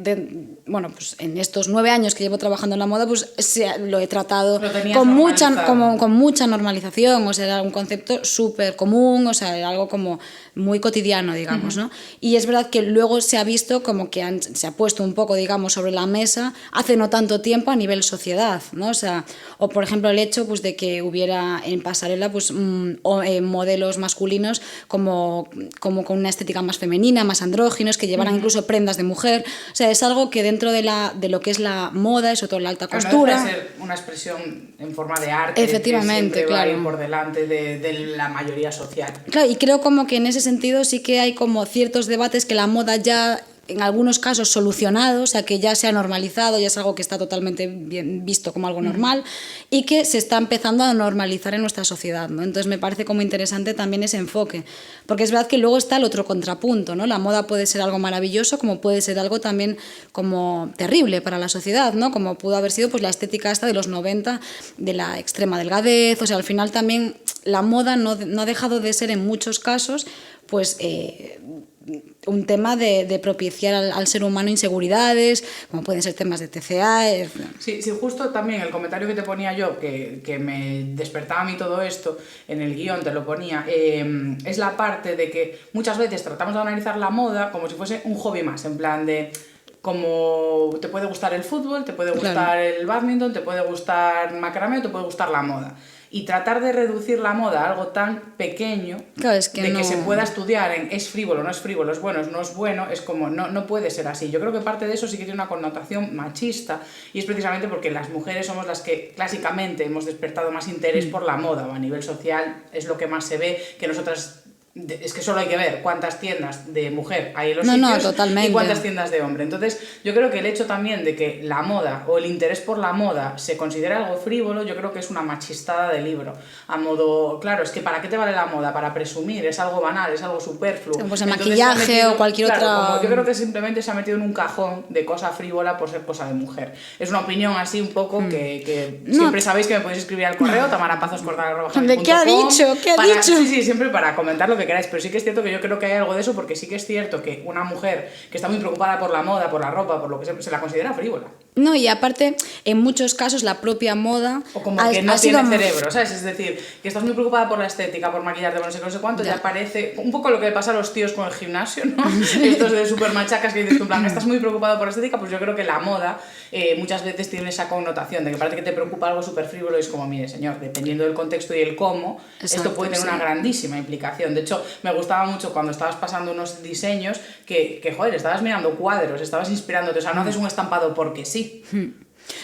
bueno, pues en estos 9 años que llevo trabajando en la moda, pues lo he tratado con mucha normalización. O sea, era un concepto súper común, o sea, era algo como muy cotidiano, digamos, ¿no? Y es verdad que luego se ha visto como que se ha puesto un poco, digamos, sobre la mesa hace no tanto tiempo a nivel sociedad, ¿no? O sea, o por ejemplo el hecho pues de que hubiera en pasarela pues modelos masculinos como con una estética más femenina, más andróginos, que llevaran incluso prendas de mujer. O sea, es algo que dentro de lo que es la moda, eso todo la alta costura. No debe ser una expresión en forma de arte. Efectivamente, que claro. va a ir por delante de la mayoría social. Claro, y creo como que en ese sentido sí que hay como ciertos debates que la moda ya en algunos casos solucionado, o sea que ya se ha normalizado, ya es algo que está totalmente bien visto como algo normal y que se está empezando a normalizar en nuestra sociedad, ¿no? Entonces me parece como interesante también ese enfoque, porque es verdad que luego está el otro contrapunto, ¿no? La moda puede ser algo maravilloso como puede ser algo también como terrible para la sociedad, ¿no? Como pudo haber sido pues la estética esta de los 90 de la extrema delgadez. O sea, al final también la moda no ha dejado de ser en muchos casos pues un tema de propiciar al ser humano inseguridades, como pueden ser temas de TCA. Sí, justo también el comentario que te ponía yo, que me despertaba a mí todo esto, en el guión te lo ponía, es la parte de que muchas veces tratamos de analizar la moda como si fuese un hobby más, en plan de como te puede gustar el fútbol, te puede gustar el bádminton, te puede gustar macramé o te puede gustar la moda. Y tratar de reducir la moda a algo tan pequeño, claro, es que de que se pueda estudiar en es frívolo, no es frívolo, es bueno, no es bueno, es como no puede ser así. Yo creo que parte de eso sí que tiene una connotación machista, y es precisamente porque las mujeres somos las que clásicamente hemos despertado más interés por la moda, o a nivel social es lo que más se ve, que nosotras... Es que solo hay que ver cuántas tiendas de mujer hay en los sitios y cuántas tiendas de hombre. Entonces yo creo que el hecho también de que la moda o el interés por la moda se considere algo frívolo, yo creo que es una machistada de libro. A modo, claro, es que ¿para qué te vale la moda? Para presumir, es algo banal, es algo superfluo. Pues el maquillaje o cualquier otra... Yo creo que simplemente se ha metido en un cajón de cosa frívola por ser cosa de mujer. Es una opinión así un poco que siempre sabéis que me podéis escribir al correo tamarapazos@gmail.com. ¿De qué ha dicho? ¿Qué ha dicho? Sí, siempre para comentar lo que queráis, pero sí que es cierto que yo creo que hay algo de eso, porque sí que es cierto que una mujer que está muy preocupada por la moda, por la ropa, por lo que se la considera frívola. No, y aparte, en muchos casos la propia moda o como que no tiene cerebro, ¿sabes? Es decir, que estás muy preocupada por la estética, por maquillarte, por no sé cuánto, ya parece un poco lo que le pasa a los tíos con el gimnasio, ¿no? Estos de super machacas que dices tú, en plan, estás muy preocupado por la estética, pues yo creo que la moda muchas veces tiene esa connotación de que parece que te preocupa algo súper frívolo, y es como, mire señor, dependiendo del contexto y el cómo, esto puede tener una grandísima implicación. De hecho, me gustaba mucho cuando estabas pasando unos diseños que joder, estabas mirando cuadros, estabas inspirándote, o sea, no haces un estampado porque sí.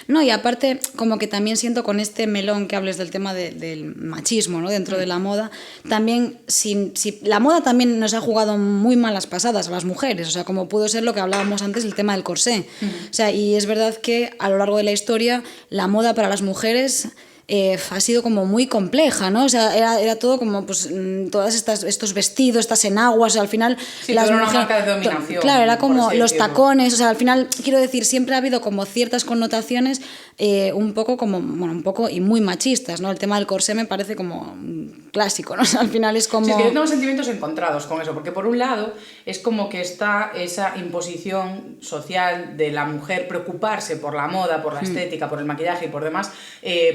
No, y aparte, como que también siento con este melón que hables del tema del machismo, ¿no? Dentro de la moda, también, si la moda también nos ha jugado muy malas pasadas a las mujeres, o sea, como pudo ser lo que hablábamos antes, el tema del corsé. O sea, y es verdad que a lo largo de la historia, la moda para las mujeres... ha sido como muy compleja, ¿no? O sea, era todo como pues todas estos vestidos, estas enaguas, o sea, al final las mujeres, una marca de dominación. Claro, era como los tacones, o sea, al final quiero decir, siempre ha habido como ciertas connotaciones un poco como, bueno, un poco y muy machistas, ¿no? El tema del corsé me parece como clásico, ¿no? O sea, al final es como... Sí, es que yo tengo sentimientos encontrados con eso, porque por un lado es como que está esa imposición social de la mujer preocuparse por la moda, por la estética, por el maquillaje y por demás,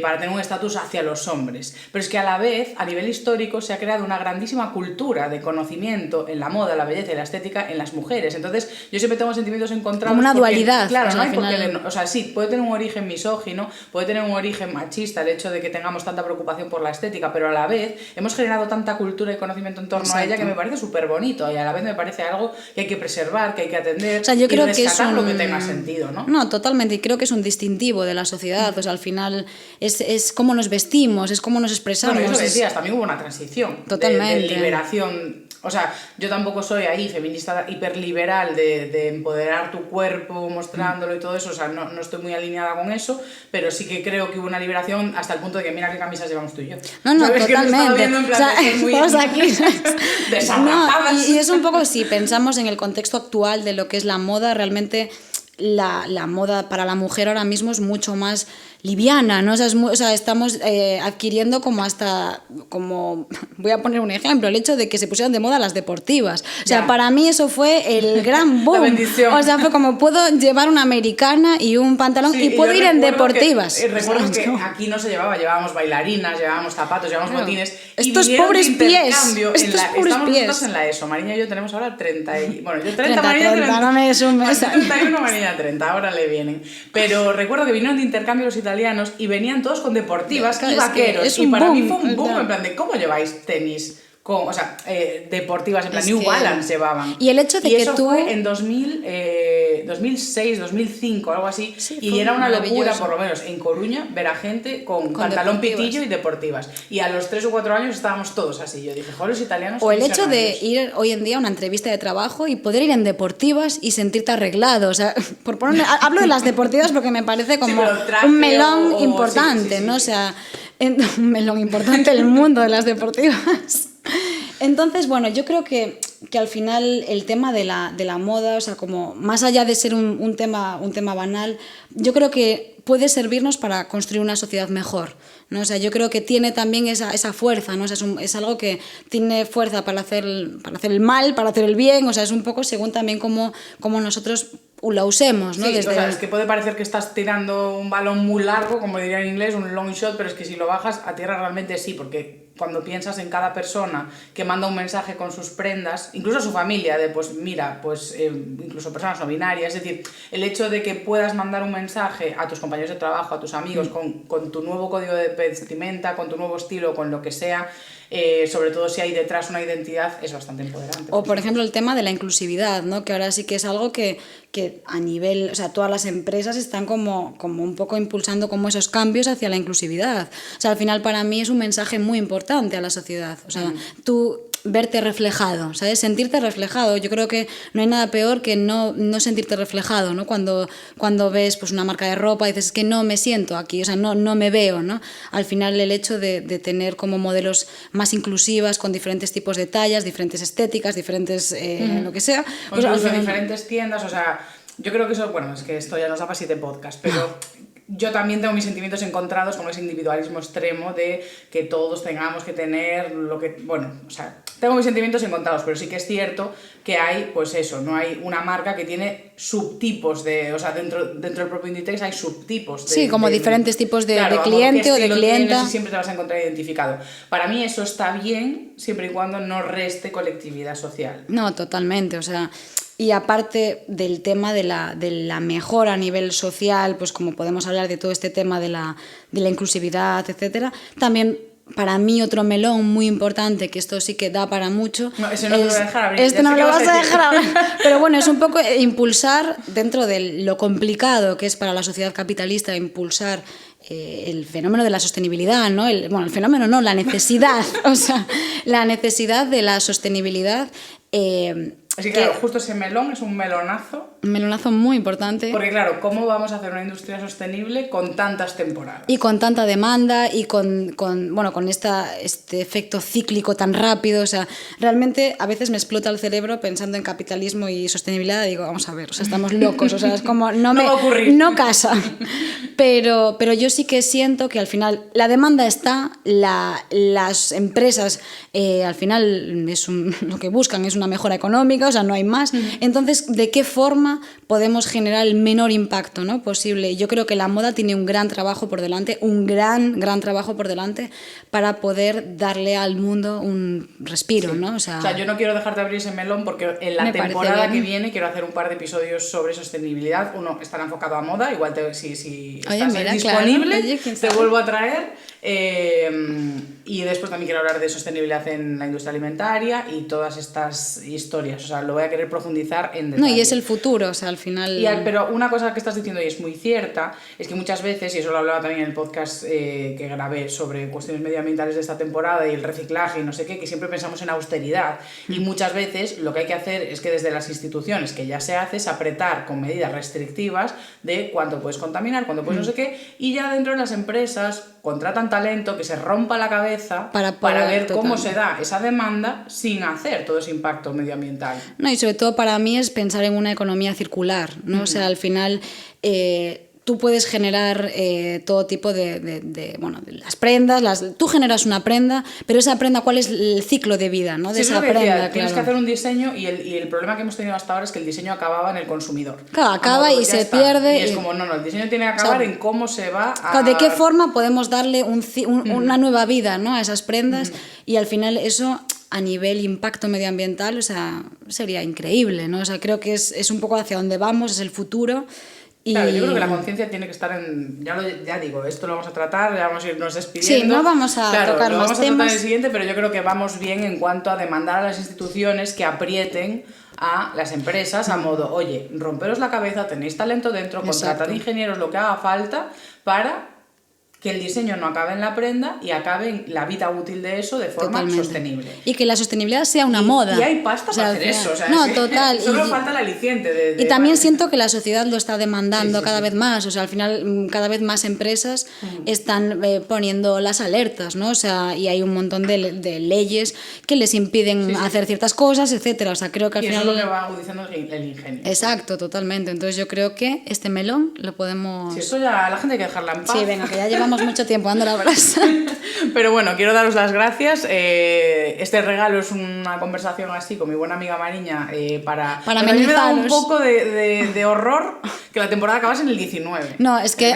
para tener un estatus hacia los hombres. Pero es que a la vez, a nivel histórico, se ha creado una grandísima cultura de conocimiento en la moda, la belleza y la estética en las mujeres. Entonces, yo siempre tengo sentimientos encontrados. Como una porque, dualidad. Claro, o sea, ¿no? al final... O sea, sí, puede tener un origen misógino, puede tener un origen machista el hecho de que tengamos tanta preocupación por la estética, pero a la vez hemos generado tanta cultura y conocimiento en torno a ella que me parece súper bonito y a la vez me parece algo que hay que preservar, que hay que atender, o sea, yo creo y rescatar que es lo que tenga sentido, ¿no? No, totalmente, y creo que es un distintivo de la sociedad, o sea, al final es cómo nos vestimos, es cómo nos expresamos. Bueno, eso decías, también hubo una transición Totalmente. de liberación. O sea, yo tampoco soy ahí feminista hiperliberal de empoderar tu cuerpo mostrándolo y todo eso, o sea, no estoy muy alineada con eso, pero sí que creo que hubo una liberación hasta el punto de que mira qué camisas llevamos tú y yo. No, ¿Sabes? totalmente. Que en plan o sea, de muy estamos aquí. desarrapadas. No, y es un poco, si pensamos en el contexto actual de lo que es la moda, realmente la moda para la mujer ahora mismo es mucho más liviana, ¿no? O sea, estamos adquiriendo como voy a poner un ejemplo, el hecho de que se pusieran de moda las deportivas. O sea, para mí eso fue el gran boom. La bendición. O sea, fue como puedo llevar una americana y un pantalón Sí, y puedo ir en deportivas. Recuerdo que aquí no se llevábamos bailarinas, llevábamos zapatos, llevábamos botines. Estos vinieron pobres de intercambio pies. Estamos nosotros en la ESO. Mariña y yo tenemos ahora 30 bueno, yo 30, Mariña 30, no me sumes. 31, Mariña 30, ahora le vienen. Pero recuerdo que vinieron de intercambio los italianos y venían todos con deportivas y vaqueros. Y para mí fue un boom, en plan de ¿cómo lleváis tenis? O sea, deportivas, en plan New Balance llevaban. Y el hecho de que eso tú... fue en 2006, 2005, algo así. Sí, y era una locura, maravilloso. por lo menos en Coruña, ver a gente con pantalón deportivas. pitillo y deportivas. Y a los 3 o 4 años estábamos todos así. Yo dije, joder, los italianos... O el son hecho de visionarios. ir hoy en día a una entrevista de trabajo y poder ir en deportivas y sentirte arreglado. O sea, hablo de las deportivas porque me parece como pero traje un melón o- importante, sí, sí, ¿no? O sí. sea, un melón importante en el mundo de las deportivas. Entonces, bueno, yo creo que al final el tema de la moda, o sea, como más allá de ser un tema banal, yo creo que puede servirnos para construir una sociedad mejor, ¿no? O sea, yo creo que tiene también esa fuerza, ¿no? O sea, es algo que tiene fuerza para hacer el mal, para hacer el bien, o sea, es un poco según también cómo nosotros la usemos, ¿no? Sí, o sea, es que puede parecer que estás tirando un balón muy largo, como diría en inglés, un long shot, pero es que si lo bajas a tierra realmente sí, porque cuando piensas en cada persona que manda un mensaje con sus prendas, incluso su familia, de pues mira, pues incluso personas no binarias, es decir, el hecho de que puedas mandar un mensaje a tus compañeros de trabajo, a tus amigos, con tu nuevo código de vestimenta, con tu nuevo estilo, con lo que sea, sobre todo si hay detrás una identidad, es bastante empoderante. O, por ejemplo, el tema de la inclusividad, ¿no? Que ahora sí que es algo que a nivel, o sea, todas las empresas están como un poco impulsando como esos cambios hacia la inclusividad. O sea, al final para mí es un mensaje muy importante a la sociedad. O sea, tú verte reflejado, ¿sabes? Sentirte reflejado. Yo creo que no hay nada peor que no sentirte reflejado, ¿no? Cuando ves pues una marca de ropa y dices, es que no me siento aquí, o sea, no me veo, ¿no? Al final el hecho de tener como modelos más inclusivas, con diferentes tipos de tallas, diferentes estéticas, diferentes lo que sea. O Pues, incluso diferentes tiendas, o sea, yo creo que eso, bueno, es que esto ya nos da para 7 podcasts, pero yo también tengo mis sentimientos encontrados con ese individualismo extremo de que todos tengamos que tener lo que, bueno, o sea, tengo mis sentimientos encontrados, pero sí que es cierto que hay, pues eso, no hay una marca que tiene subtipos de, o sea, dentro del propio Inditex hay subtipos de... Sí, como diferentes tipos de claro, cliente o de estilo clienta. tienes y siempre te vas a encontrar identificado. Para mí eso está bien, siempre y cuando no reste colectividad social. No, totalmente, o sea, y aparte del tema de la mejora a nivel social, pues como podemos hablar de todo este tema de la inclusividad, etcétera, también para mí otro melón muy importante, que esto sí que da para mucho. No, eso no me lo voy a dejar abrir. Esto no me lo vas a dejar abrir. Pero bueno, es un poco impulsar, dentro de lo complicado que es para la sociedad capitalista, impulsar el fenómeno de la sostenibilidad, ¿no? El fenómeno no, la necesidad, o sea, la necesidad de la sostenibilidad. Así que claro, justo ese melón es un melonazo. Un melonazo muy importante. Porque claro, ¿cómo vamos a hacer una industria sostenible con tantas temporadas? Y con tanta demanda y con este efecto cíclico tan rápido. O sea, realmente a veces me explota el cerebro pensando en capitalismo y sostenibilidad. Digo, vamos a ver, o sea, estamos locos. O sea, es como, no va a ocurrir. No casa. Pero yo sí que siento que al final la demanda está, las empresas al final lo que buscan es una mejora económica, o sea, no hay más. Entonces, ¿de qué forma podemos generar el menor impacto, ¿no?, posible? Yo creo que la moda tiene un gran trabajo por delante, un gran trabajo por delante para poder darle al mundo un respiro, sí. ¿no? O sea, yo no quiero dejar de abrir ese melón porque en la temporada que viene quiero hacer un par de episodios sobre sostenibilidad. Uno estará enfocado a moda, igual si estás disponible, claro. Te vuelvo a traer. Y después también quiero hablar de sostenibilidad en la industria alimentaria y todas estas historias, o sea, lo voy a querer profundizar en detalle. No, y es el futuro, o sea, al final... Pero una cosa que estás diciendo y es muy cierta, es que muchas veces, y eso lo hablaba también en el podcast que grabé sobre cuestiones medioambientales de esta temporada y el reciclaje y no sé qué, que siempre pensamos en austeridad, y muchas veces lo que hay que hacer es que desde las instituciones, que ya se hace, es apretar con medidas restrictivas de cuánto puedes contaminar, cuánto puedes no sé qué, y ya dentro de las empresas contratan talento que se rompa la cabeza para ver cómo se da esa demanda sin hacer todo ese impacto medioambiental. No, y sobre todo para mí es pensar en una economía circular, ¿no? O sea, al final tú puedes generar todo tipo de las prendas, tú generas una prenda, pero esa prenda, ¿cuál es el ciclo de vida, ¿no?, de esa prenda? Claro. Tienes que hacer un diseño y el problema que hemos tenido hasta ahora es que el diseño acababa en el consumidor. Claro, acaba y se pierde. Y es como, no, el diseño tiene que acabar en cómo se va a... ¿De qué forma podemos darle una nueva vida, ¿no?, a esas prendas? Y al final eso... a nivel impacto medioambiental, o sea, sería increíble, ¿no? O sea, creo que es un poco hacia donde vamos, es el futuro. Claro, yo creo que la conciencia tiene que estar en... Ya digo, esto lo vamos a tratar, ya vamos a irnos despidiendo. Sí, no vamos a tocar lo más vamos a temas. tratar en el siguiente, pero yo creo que vamos bien en cuanto a demandar a las instituciones que aprieten a las empresas a modo, oye, romperos la cabeza, tenéis talento dentro, contratad ingenieros, lo que haga falta para que el diseño no acabe en la prenda y acabe en la vida útil de eso de forma sostenible. Y que la sostenibilidad sea una moda. Y hay pasta para hacer eso. O sea, no, total. Solo falta el aliciente. Y también siento que la sociedad lo está demandando cada vez más. O sea, al final cada vez más empresas están poniendo las alertas, ¿no? O sea, y hay un montón de leyes que les impiden hacer ciertas cosas, etcétera. O sea, creo que al final... eso es lo que va agudizando el ingenio. Exacto, totalmente. Entonces yo creo que este melón lo podemos... Sí, eso ya la gente hay que dejarla en paz. Sí, venga, que ya llevamos mucho tiempo dando la brasa. Pero bueno, quiero daros las gracias. Este regalo es una conversación así con mi buena amiga Mariña para a mí me da un poco de horror que la temporada acabase en el 19. No, es que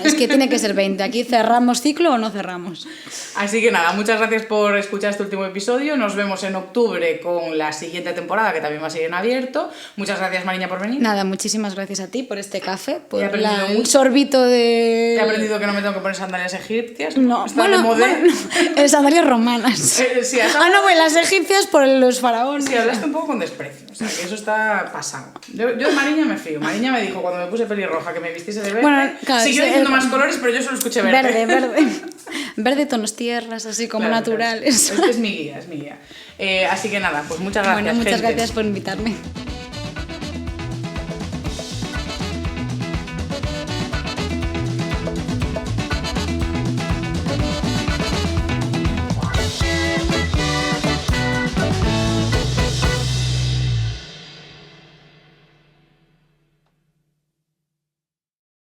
es que tiene que ser 20. Aquí cerramos ciclo o no cerramos. Así que nada, muchas gracias por escuchar este último episodio. Nos vemos en octubre con la siguiente temporada, que también va a seguir en abierto. Muchas gracias, Mariña, por venir. Nada, muchísimas gracias a ti por este café, por el sorbito de... He aprendido que no me tengo que poner sandalias egipcias. No, bueno, sandalias romanas. Sí, no, las egipcias por los faraones. Sí, hablaste un poco con desprecio. O sea, que eso está pasado. Yo de Mariña me fío. Mariña me dijo cuando me puse pelirroja que me vistiese de verde. Bueno, claro, siguió diciendo más colores, pero yo solo escuché verde. Verde, tonos tierras, así como naturales. Claro. Es mi guía. Así que nada, pues muchas gracias. Bueno, muchas gente. gracias por invitarme.